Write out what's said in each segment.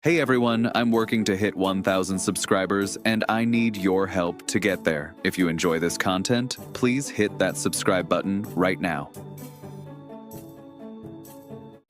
Hey everyone, I'm working to hit 1,000 subscribers and I need your help to get there. If you enjoy this content, please hit that subscribe button right now.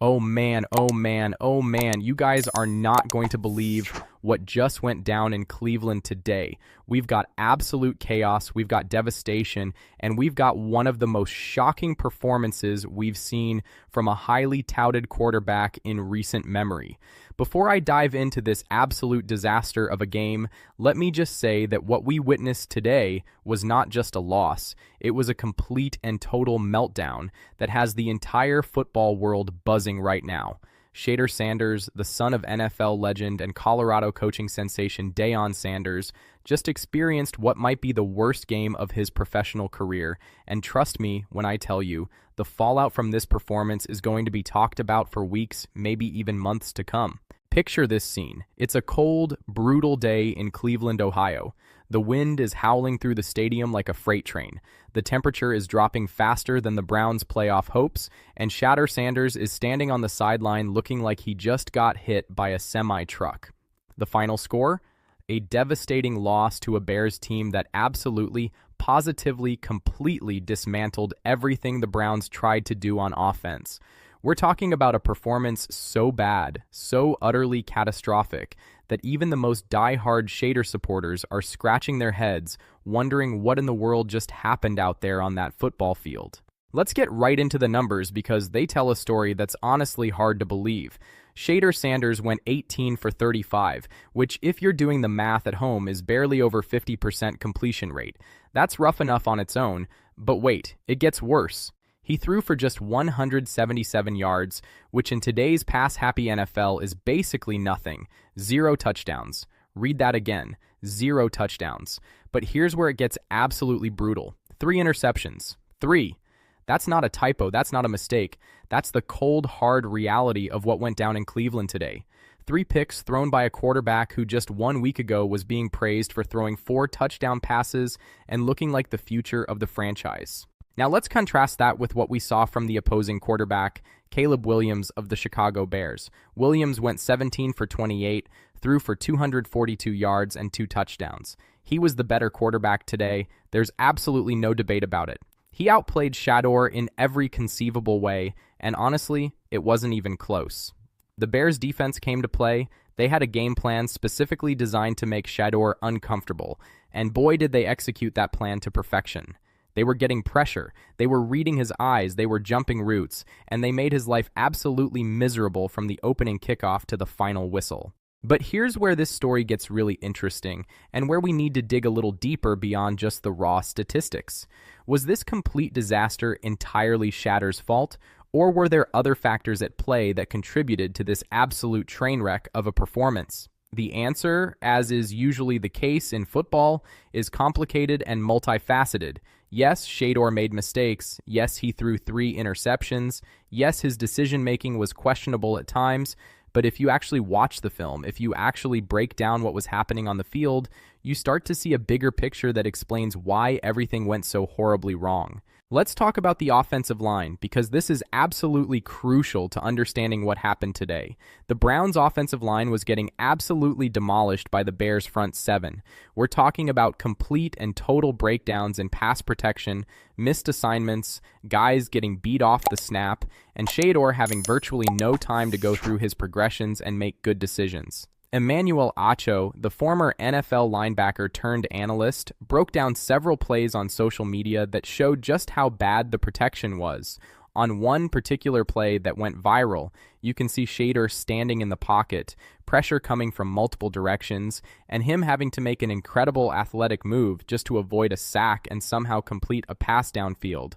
Oh man, oh man, oh man, you guys are not going to believe what just went down in Cleveland today. We've got absolute chaos, we've got devastation, and we've got one of the most shocking performances we've seen from a highly touted quarterback in recent memory. Before I dive into this absolute disaster of a game, let me just say that what we witnessed today was not just a loss. It was a complete and total meltdown that has the entire football world buzzing right now. Shedeur Sanders, the son of NFL legend and Colorado coaching sensation Deion Sanders, just experienced what might be the worst game of his professional career. And trust me when I tell you, the fallout from this performance is going to be talked about for weeks, maybe even months to come. Picture this scene. It's a cold, brutal day in Cleveland, Ohio. The wind is howling through the stadium like a freight train. The temperature is dropping faster than the Browns' playoff hopes, and Shedeur Sanders is standing on the sideline looking like he just got hit by a semi-truck. The final score? A devastating loss to a Bears team that absolutely, positively, completely dismantled everything the Browns tried to do on offense. We're talking about a performance so bad, so utterly catastrophic, that even the most die-hard Shedeur supporters are scratching their heads, wondering what in the world just happened out there on that football field. Let's get right into the numbers because they tell a story that's honestly hard to believe. Shedeur Sanders went 18 for 35, which if you're doing the math at home is barely over 50% completion rate. That's rough enough on its own, but wait, it gets worse. He threw for just 177 yards, which in today's pass-happy NFL is basically nothing. 0 touchdowns. Read that again. 0 touchdowns. But here's where it gets absolutely brutal. 3 interceptions. 3. That's not a typo. That's not a mistake. That's the cold, hard reality of what went down in Cleveland today. 3 picks thrown by a quarterback who just 1 week ago was being praised for throwing 4 touchdown passes and looking like the future of the franchise. Now let's contrast that with what we saw from the opposing quarterback, Caleb Williams of the Chicago Bears. Williams went 17 for 28, threw for 242 yards and 2 touchdowns. He was the better quarterback today. There's absolutely no debate about it. He outplayed SHADOR in every conceivable way, and honestly, it wasn't even close. The Bears' defense came to play. They had a game plan specifically designed to make SHADOR uncomfortable, and boy did they execute that plan to perfection. They were getting pressure, they were reading his eyes, they were jumping routes, and they made his life absolutely miserable from the opening kickoff to the final whistle. But here's where this story gets really interesting, and where we need to dig a little deeper beyond just the raw statistics. Was this complete disaster entirely SHADOR's fault, or were there other factors at play that contributed to this absolute train wreck of a performance? The answer, as is usually the case in football, is complicated and multifaceted. Yes, Shedeur made mistakes. Yes, he threw 3 interceptions. Yes, his decision-making was questionable at times. But if you actually watch the film, if you actually break down what was happening on the field, you start to see a bigger picture that explains why everything went so horribly wrong. Let's talk about the offensive line, because this is absolutely crucial to understanding what happened today. The Browns' offensive line was getting absolutely demolished by the Bears' front 7. We're talking about complete and total breakdowns in pass protection, missed assignments, guys getting beat off the snap, and Shedeur having virtually no time to go through his progressions and make good decisions. Emmanuel Acho, the former NFL linebacker turned analyst, broke down several plays on social media that showed just how bad the protection was. On one particular play that went viral, you can see Shedeur standing in the pocket, pressure coming from multiple directions, and him having to make an incredible athletic move just to avoid a sack and somehow complete a pass downfield.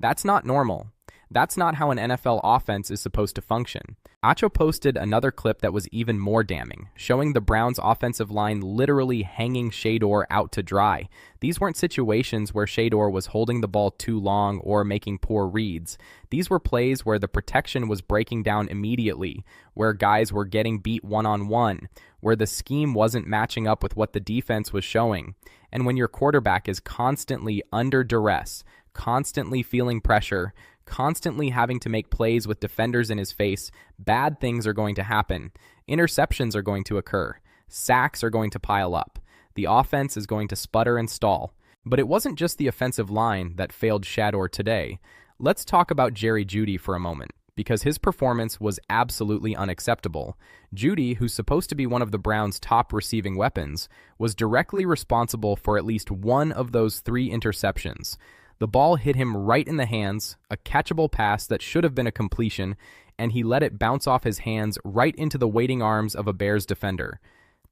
That's not normal. That's not how an NFL offense is supposed to function. Acho posted another clip that was even more damning, showing the Browns' offensive line literally hanging Shedeur out to dry. These weren't situations where Shedeur was holding the ball too long or making poor reads. These were plays where the protection was breaking down immediately, where guys were getting beat one-on-one, where the scheme wasn't matching up with what the defense was showing. And when your quarterback is constantly under duress, constantly feeling pressure, constantly having to make plays with defenders in his face, bad things are going to happen. Interceptions are going to occur. Sacks are going to pile up. The offense is going to sputter and stall. But it wasn't just the offensive line that failed Shedeur today. Let's talk about Jerry Jeudy for a moment, because his performance was absolutely unacceptable. Jeudy, who's supposed to be one of the Browns' top receiving weapons, was directly responsible for at least one of those 3 interceptions. The ball hit him right in the hands, a catchable pass that should have been a completion, and he let it bounce off his hands right into the waiting arms of a Bears defender.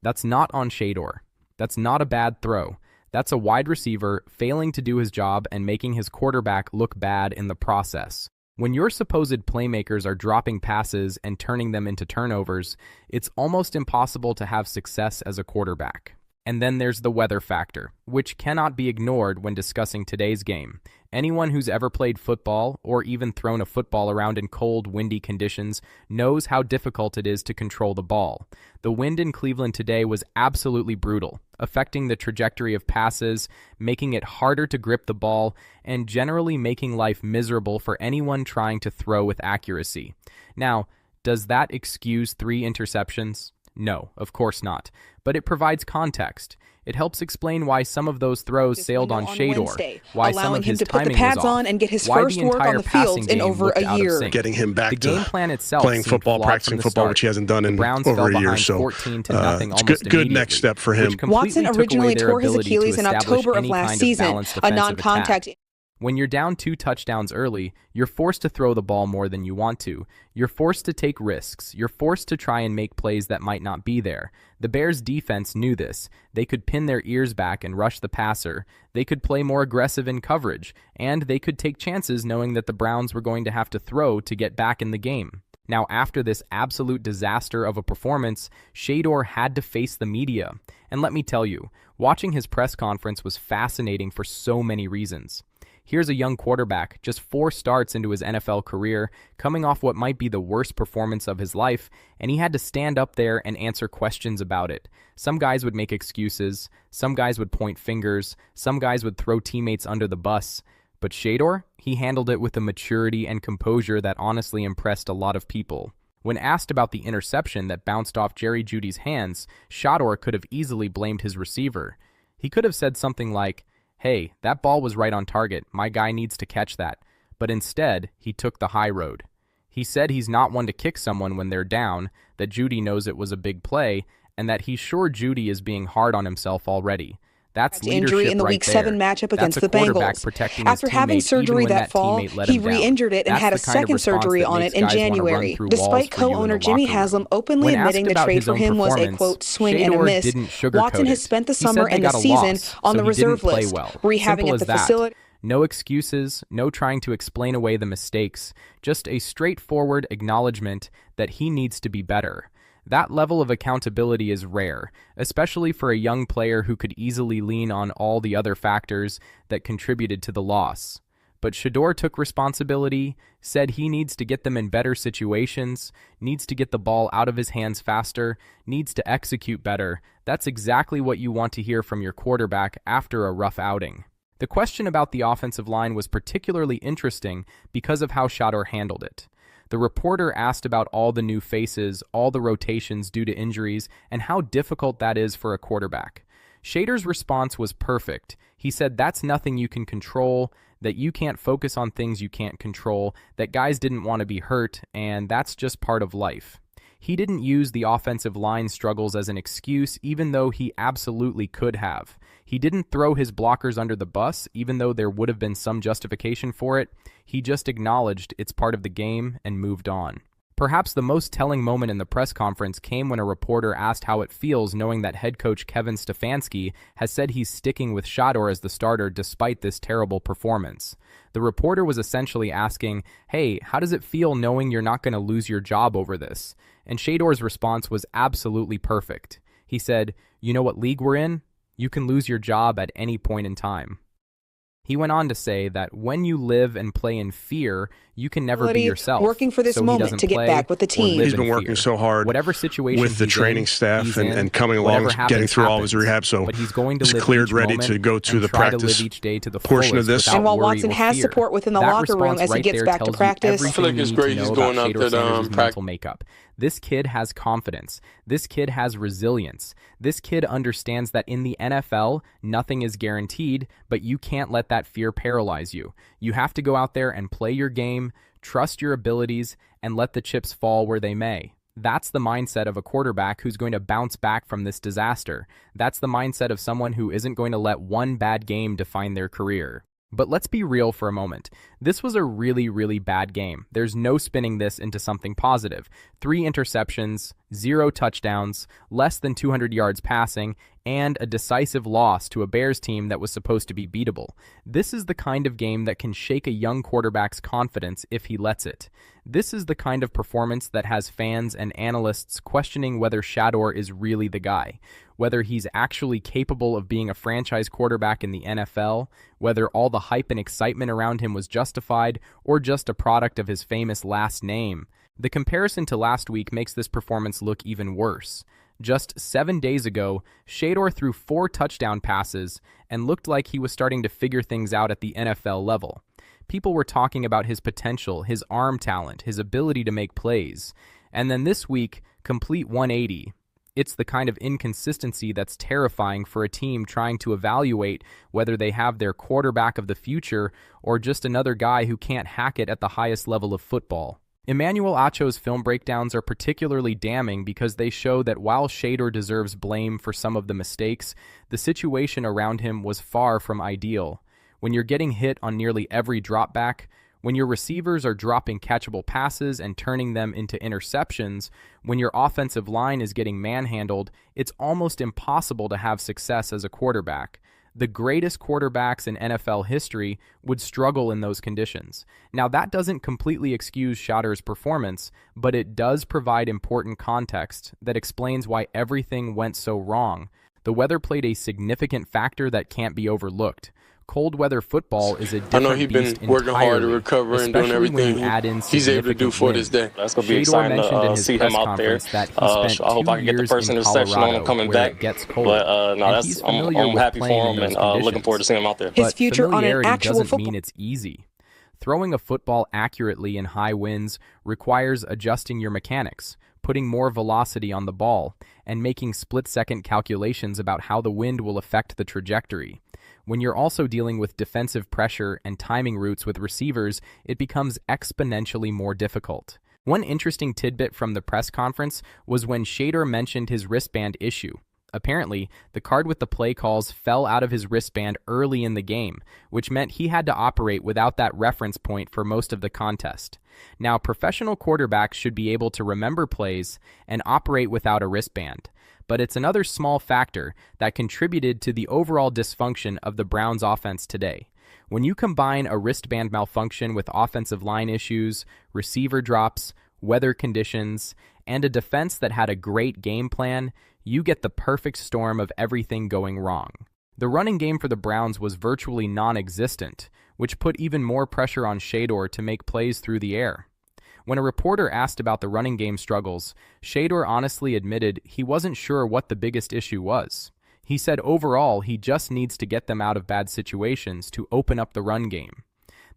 That's not on Shedeur. That's not a bad throw. That's a wide receiver failing to do his job and making his quarterback look bad in the process. When your supposed playmakers are dropping passes and turning them into turnovers, it's almost impossible to have success as a quarterback. And then there's the weather factor, which cannot be ignored when discussing today's game. Anyone who's ever played football or even thrown a football around in cold, windy conditions knows how difficult it is to control the ball. The wind in Cleveland today was absolutely brutal, affecting the trajectory of passes, making it harder to grip the ball, and generally making life miserable for anyone trying to throw with accuracy. Now, does that excuse 3 interceptions? No, of course not. But it provides context. It helps explain why some of those throws sailed on Shedeur, why some of his timing was off, and get his why first the work on entire the passing field in game over looked a out of year. sync. Getting him back The to game plan itself playing seemed football, flawed practicing from the football, start. which he hasn't done The in Browns over fell a year. behind So 14 to nothing it's almost good next step for him. which completely Watson took originally away their tore his ability to Achilles in establish October of any last kind season, balanced a offensive non-contact. attack. When you're down 2 touchdowns early, you're forced to throw the ball more than you want to. You're forced to take risks. You're forced to try and make plays that might not be there. The Bears' defense knew this. They could pin their ears back and rush the passer. They could play more aggressive in coverage, and they could take chances knowing that the Browns were going to have to throw to get back in the game. Now, after this absolute disaster of a performance, Shedeur had to face the media. And let me tell you, watching his press conference was fascinating for so many reasons. Here's a young quarterback, just 4 starts into his NFL career, coming off what might be the worst performance of his life, and he had to stand up there and answer questions about it. Some guys would make excuses, some guys would point fingers, some guys would throw teammates under the bus. But Shedeur, he handled it with a maturity and composure that honestly impressed a lot of people. When asked about the interception that bounced off Jerry Jeudy's hands, Shedeur could have easily blamed his receiver. He could have said something like, "Hey, that ball was right on target. My guy needs to catch that." But instead, he took the high road. He said he's not one to kick someone when they're down, that Jeudy knows it was a big play, and that he's sure Jeudy is being hard on himself already. That's leadership injury in the right Week there. 7 matchup against the Bengals. After having surgery that fall, he re-injured it and had a second surgery on it in January. Despite co-owner Jimmy Haslam openly admitting the trade for him was a, quote, swing and a miss, Watson has spent the summer and the season on the reserve list, rehabbing at the facility. No excuses, no trying to explain away the mistakes, just a straightforward acknowledgement that he needs to be better. That level of accountability is rare, especially for a young player who could easily lean on all the other factors that contributed to the loss. But Shedeur took responsibility, said he needs to get them in better situations, needs to get the ball out of his hands faster, needs to execute better. That's exactly what you want to hear from your quarterback after a rough outing. The question about the offensive line was particularly interesting because of how Shedeur handled it. The reporter asked about all the new faces, all the rotations due to injuries, and how difficult that is for a quarterback. Shedeur's response was perfect. He said that's nothing you can control, that you can't focus on things you can't control, that guys didn't want to be hurt, and that's just part of life. He didn't use the offensive line struggles as an excuse, even though he absolutely could have. He didn't throw his blockers under the bus, even though there would have been some justification for it. He just acknowledged it's part of the game and moved on. Perhaps the most telling moment in the press conference came when a reporter asked how it feels knowing that head coach Kevin Stefanski has said he's sticking with Shedeur as the starter despite this terrible performance. The reporter was essentially asking, "Hey, how does it feel knowing you're not going to lose your job over this?" And Shedeur's response was absolutely perfect. He said, "You know what league we're in? You can lose your job at any point in time." He went on to say that when you live and play in fear, You can never be yourself. Working for this moment to get back with the team. He's been working so hard whatever situation with the training staff and coming along, getting through all of his rehab. So but he's going to he's cleared, ready to go to the practice portion of this. And while Watson has support within the locker room as he gets back to practice, I feel like it's great he's going out there to mental makeup. This kid has confidence. This kid has resilience. This kid understands that in the NFL, nothing is guaranteed, but you can't let that fear paralyze you. You have to go out there and play your game, trust your abilities, and let the chips fall where they may. That's the mindset of a quarterback who's going to bounce back from this disaster. That's the mindset of someone who isn't going to let one bad game define their career. But let's be real for a moment. This was a really, really bad game. There's no spinning this into something positive. 3 interceptions, 0 touchdowns, less than 200 yards passing, and a decisive loss to a Bears team that was supposed to be beatable. This is the kind of game that can shake a young quarterback's confidence if he lets it. This is the kind of performance that has fans and analysts questioning whether Shedeur is really the guy, whether he's actually capable of being a franchise quarterback in the NFL, whether all the hype and excitement around him was justified, or just a product of his famous last name. The comparison to last week makes this performance look even worse. Just 7 days ago, Shedeur threw 4 touchdown passes and looked like he was starting to figure things out at the NFL level. People were talking about his potential, his arm talent, his ability to make plays. And then this week, complete 180. It's the kind of inconsistency that's terrifying for a team trying to evaluate whether they have their quarterback of the future or just another guy who can't hack it at the highest level of football. Emmanuel Acho's film breakdowns are particularly damning because they show that while Shedeur deserves blame for some of the mistakes, the situation around him was far from ideal. When you're getting hit on nearly every dropback, when your receivers are dropping catchable passes and turning them into interceptions, when your offensive line is getting manhandled, it's almost impossible to have success as a quarterback. The greatest quarterbacks in NFL history would struggle in those conditions. Now, that doesn't completely excuse Shedeur's performance, but it does provide important context that explains why everything went so wrong. The weather played a significant factor that can't be overlooked. Cold weather football is a different beast been working hard to recover and doing everything he's able to do for this day. That's going to be exciting to see him out there. I hope I can get the first interception on him coming back. But no, I'm happy for him and looking forward to seeing him out there. His future on an actual doesn't mean it's easy. Throwing a football accurately in high winds requires adjusting your mechanics, putting more velocity on the ball, and making split-second calculations about how the wind will affect the trajectory. When you're also dealing with defensive pressure and timing routes with receivers, it becomes exponentially more difficult. One interesting tidbit from the press conference was when Shedeur mentioned his wristband issue. Apparently, the card with the play calls fell out of his wristband early in the game, which meant he had to operate without that reference point for most of the contest. Now, professional quarterbacks should be able to remember plays and operate without a wristband. But it's another small factor that contributed to the overall dysfunction of the Browns' offense today. When you combine a wristband malfunction with offensive line issues, receiver drops, weather conditions, and a defense that had a great game plan, you get the perfect storm of everything going wrong. The running game for the Browns was virtually non-existent, which put even more pressure on Shedeur to make plays through the air. When a reporter asked about the running game struggles, Shedeur honestly admitted he wasn't sure what the biggest issue was. He said overall he just needs to get them out of bad situations to open up the run game.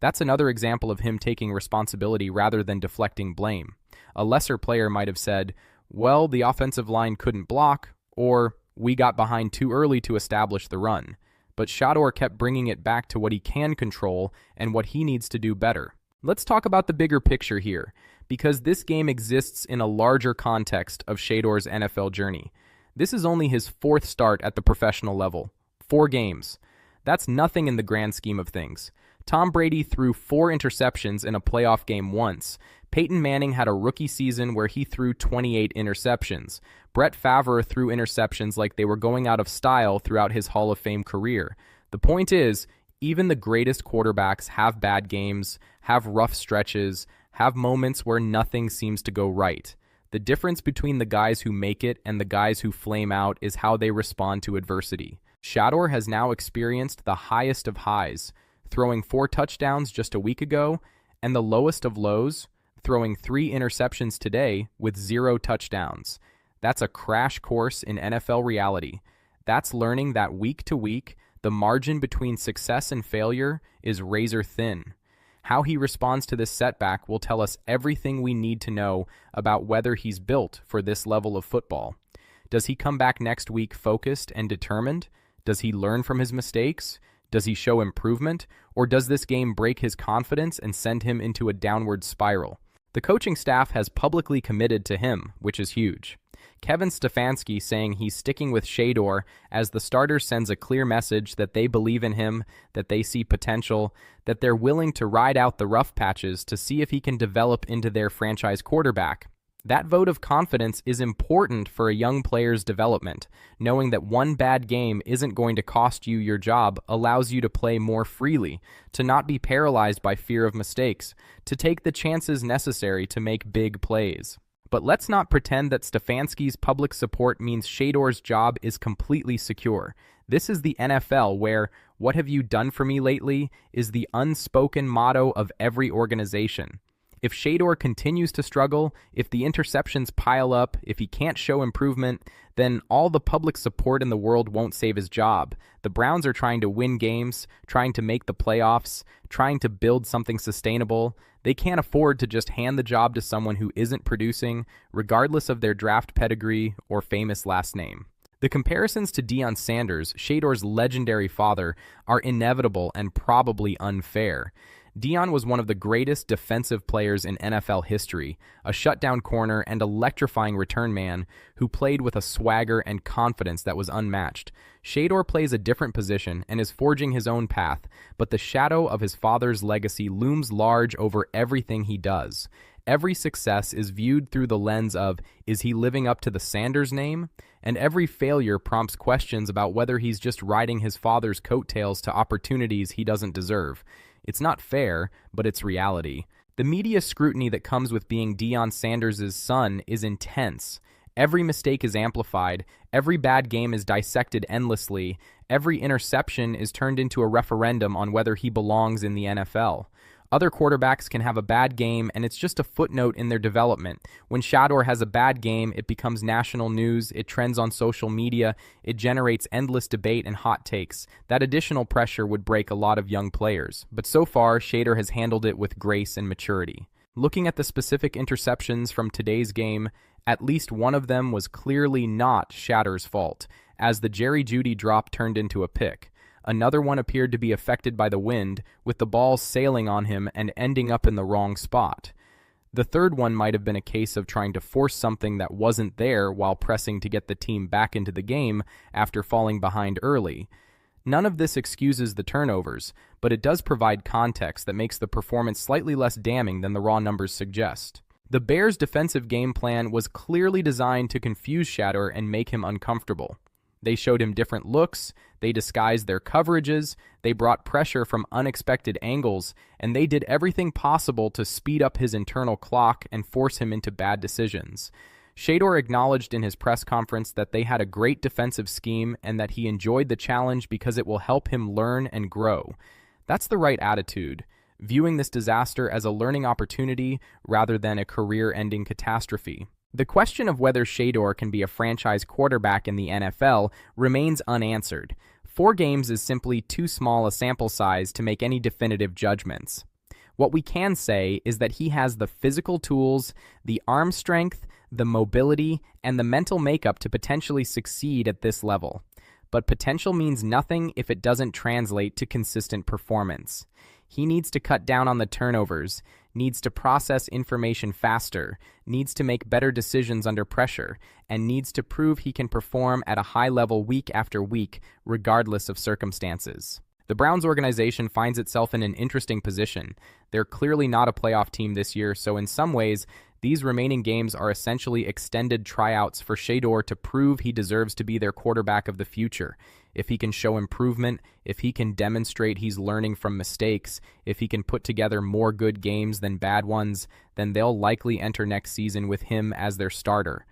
That's another example of him taking responsibility rather than deflecting blame. A lesser player might have said, well, the offensive line couldn't block, or we got behind too early to establish the run. But Shedeur kept bringing it back to what he can control and what he needs to do better. Let's talk about the bigger picture here, because this game exists in a larger context of Shedeur's NFL journey. This is only his 4th start at the professional level. 4 games. That's nothing in the grand scheme of things. Tom Brady threw 4 interceptions in a playoff game once. Peyton Manning had a rookie season where he threw 28 interceptions. Brett Favre threw interceptions like they were going out of style throughout his Hall of Fame career. The point is, even the greatest quarterbacks have bad games, have rough stretches, have moments where nothing seems to go right. The difference between the guys who make it and the guys who flame out is how they respond to adversity. Shedeur has now experienced the highest of highs, throwing 4 touchdowns just a week ago, And the lowest of lows, throwing 3 interceptions today with 0 touchdowns. That's a crash course in NFL reality. That's learning that week to week, the margin between success and failure is razor thin. How he responds to this setback will tell us everything we need to know about whether he's built for this level of football. Does he come back next week focused and determined? Does he learn from his mistakes? Does he show improvement? Or does this game break his confidence and send him into a downward spiral? The coaching staff has publicly committed to him, which is huge. Kevin Stefanski saying he's sticking with Shedeur as the starter sends a clear message that they believe in him, that they see potential, that they're willing to ride out the rough patches to see if he can develop into their franchise quarterback. That vote of confidence is important for a young player's development. Knowing that one bad game isn't going to cost you your job allows you to play more freely, to not be paralyzed by fear of mistakes, to take the chances necessary to make big plays. But let's not pretend that Stefanski's public support means Shedeur's job is completely secure. This is the NFL where, "What have you done for me lately?" is the unspoken motto of every organization. If Shedeur continues to struggle, if the interceptions pile up, if he can't show improvement, then all the public support in the world won't save his job. The Browns are trying to win games, trying to make the playoffs, trying to build something sustainable. They can't afford to just hand the job to someone who isn't producing, regardless of their draft pedigree or famous last name. The comparisons to Shedeur Sanders, Shedeur's legendary father, are inevitable and probably unfair. Deion was one of the greatest defensive players in NFL history, a shutdown corner and electrifying return man who played with a swagger and confidence that was unmatched. Shedeur plays a different position and is forging his own path, but the shadow of his father's legacy looms large over everything he does. Every success is viewed through the lens of, is he living up to the Sanders name? And every failure prompts questions about whether he's just riding his father's coattails to opportunities he doesn't deserve. It's not fair, but it's reality. The media scrutiny that comes with being Shedeur Sanders' son is intense. Every mistake is amplified, every bad game is dissected endlessly, every interception is turned into a referendum on whether he belongs in the NFL. Other quarterbacks can have a bad game, and it's just a footnote in their development. When Shedeur has a bad game, it becomes national news, it trends on social media, it generates endless debate and hot takes. That additional pressure would break a lot of young players. But so far, Shedeur has handled it with grace and maturity. Looking at the specific interceptions from today's game, at least one of them was clearly not Shedeur's fault, as the Jerry Jeudy drop turned into a pick. Another one appeared to be affected by the wind, with the ball sailing on him and ending up in the wrong spot. The third one might have been a case of trying to force something that wasn't there while pressing to get the team back into the game after falling behind early. None of this excuses the turnovers, but it does provide context that makes the performance slightly less damning than the raw numbers suggest. The Bears' defensive game plan was clearly designed to confuse Shedeur and make him uncomfortable. They showed him different looks, they disguised their coverages, they brought pressure from unexpected angles, and they did everything possible to speed up his internal clock and force him into bad decisions. Shedeur acknowledged in his press conference that they had a great defensive scheme and that he enjoyed the challenge because it will help him learn and grow. That's the right attitude, viewing this disaster as a learning opportunity rather than a career-ending catastrophe. The question of whether Shedeur can be a franchise quarterback in the NFL remains unanswered. 4 games is simply too small a sample size to make any definitive judgments. What we can say is that he has the physical tools, the arm strength, the mobility, and the mental makeup to potentially succeed at this level. But potential means nothing if it doesn't translate to consistent performance. He needs to cut down on the turnovers, needs to process information faster, needs to make better decisions under pressure, and needs to prove he can perform at a high level week after week, regardless of circumstances. The Browns organization finds itself in an interesting position. They're clearly not a playoff team this year, so in some ways, these remaining games are essentially extended tryouts for Shedeur to prove he deserves to be their quarterback of the future. If he can show improvement, if he can demonstrate he's learning from mistakes, if he can put together more good games than bad ones, then they'll likely enter next season with him as their starter.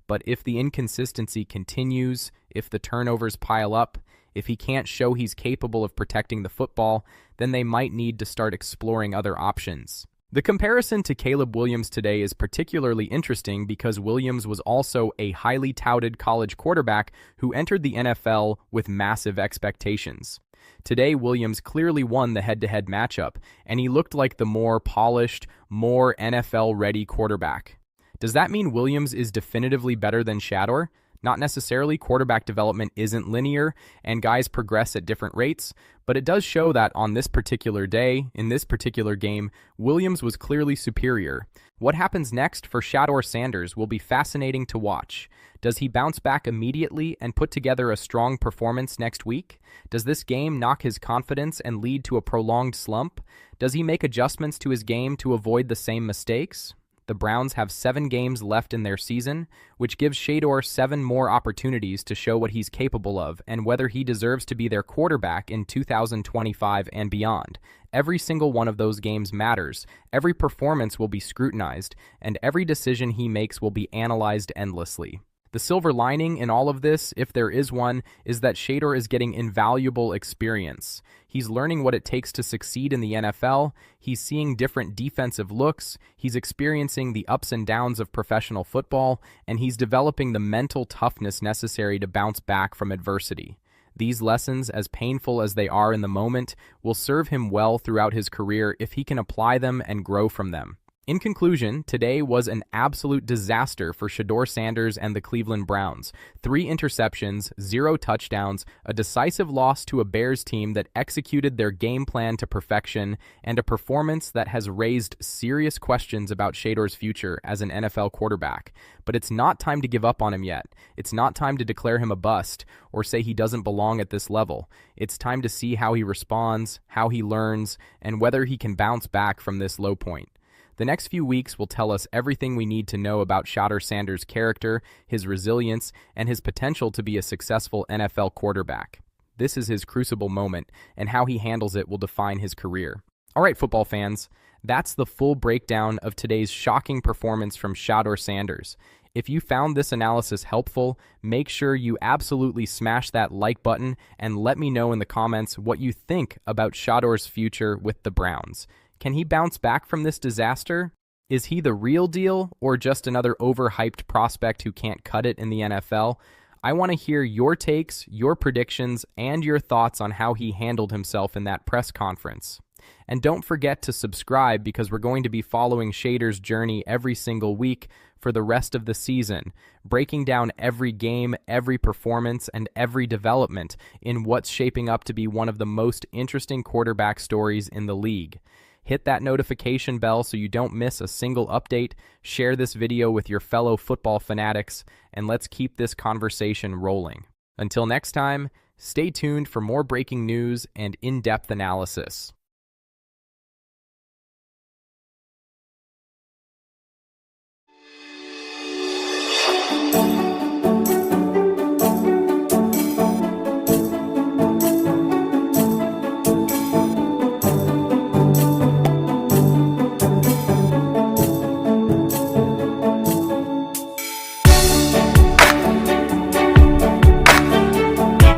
But if the inconsistency continues, if the turnovers pile up, if he can't show he's capable of protecting the football, then they might need to start exploring other options. The comparison to Caleb Williams today is particularly interesting because Williams was also a highly touted college quarterback who entered the NFL with massive expectations. Today, Williams clearly won the head-to-head matchup, and he looked like the more polished, more NFL-ready quarterback. Does that mean Williams is definitively better than SHADOR? Not necessarily. Quarterback development isn't linear, and guys progress at different rates, but it does show that on this particular day, in this particular game, Williams was clearly superior. What happens next for Shedeur Sanders will be fascinating to watch. Does he bounce back immediately and put together a strong performance next week? Does this game knock his confidence and lead to a prolonged slump? Does he make adjustments to his game to avoid the same mistakes? The Browns have 7 games left in their season, which gives Shedeur 7 more opportunities to show what he's capable of and whether he deserves to be their quarterback in 2025 and beyond. Every single one of those games matters, every performance will be scrutinized, and every decision he makes will be analyzed endlessly. The silver lining in all of this, if there is one, is that Shedeur is getting invaluable experience. He's learning what it takes to succeed in the NFL, he's seeing different defensive looks, he's experiencing the ups and downs of professional football, and he's developing the mental toughness necessary to bounce back from adversity. These lessons, as painful as they are in the moment, will serve him well throughout his career if he can apply them and grow from them. In conclusion, today was an absolute disaster for Shedeur Sanders and the Cleveland Browns. 3 interceptions, 0 touchdowns, a decisive loss to a Bears team that executed their game plan to perfection, and a performance that has raised serious questions about Shedeur's future as an NFL quarterback. But it's not time to give up on him yet. It's not time to declare him a bust or say he doesn't belong at this level. It's time to see how he responds, how he learns, and whether he can bounce back from this low point. The next few weeks will tell us everything we need to know about Shedeur Sanders' character, his resilience, and his potential to be a successful NFL quarterback. This is his crucible moment, and how he handles it will define his career. All right, football fans, that's the full breakdown of today's shocking performance from Shedeur Sanders. If you found this analysis helpful, make sure you absolutely smash that like button and let me know in the comments what you think about Shedeur's future with the Browns. Can he bounce back from this disaster? Is he the real deal or just another overhyped prospect who can't cut it in the NFL? I want to hear your takes, your predictions, and your thoughts on how he handled himself in that press conference. And don't forget to subscribe because we're going to be following Shedeur's journey every single week for the rest of the season, breaking down every game, every performance, and every development in what's shaping up to be one of the most interesting quarterback stories in the league. Hit that notification bell so you don't miss a single update, share this video with your fellow football fanatics, and let's keep this conversation rolling. Until next time, stay tuned for more breaking news and in-depth analysis.